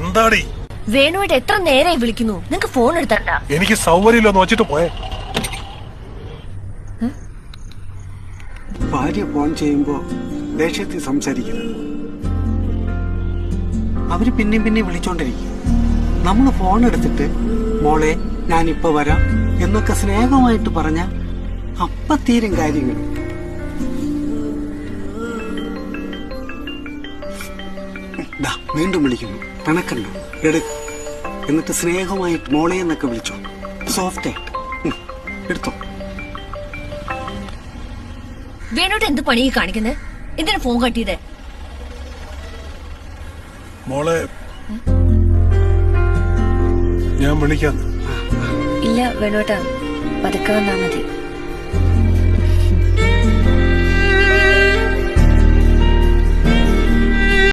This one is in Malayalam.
എന്താടി വേണുവായിട്ട് എത്ര നേരമായി വിളിക്കുന്നു? നിങ്ങക്ക് ഫോൺ എടുത്തണ്ട. എനിക്ക് സൗകര്യമില്ലെന്ന് വെച്ചിട്ട് പോയെ. ഭാര്യ ഫോൺ ചെയ്യുമ്പോ ദേഷ്യത്തിൽ സംസാരിക്കരുത്. അവര് പിന്നെ വിളിച്ചോണ്ടിരിക്കും. നമ്മള് ഫോൺ എടുത്തിട്ട് മോളെ ഞാനിപ്പോ വരാം എന്നൊക്കെ സ്നേഹമായിട്ട് പറഞ്ഞ അപ്പ തീരും കാര്യങ്ങൾ. വീണ്ടും വിളിക്കുന്നു. കണക്കണ്ട എന്നിട്ട് സ്നേഹമായിട്ട് മോളെ എന്നൊക്കെ വിളിച്ചോ. സോഫ്റ്റ് ആയിട്ട് എടുത്തോ. വേണോട്ട് എന്ത് പണി കാണിക്കുന്നത്? എന്തിനാ ഫോൺ കട്ടിയത്? മോളെ ഞാൻ വിളിക്കാം. ഇല്ല വേണോട്ടാ, പതുക്കെ വന്നാ മതി.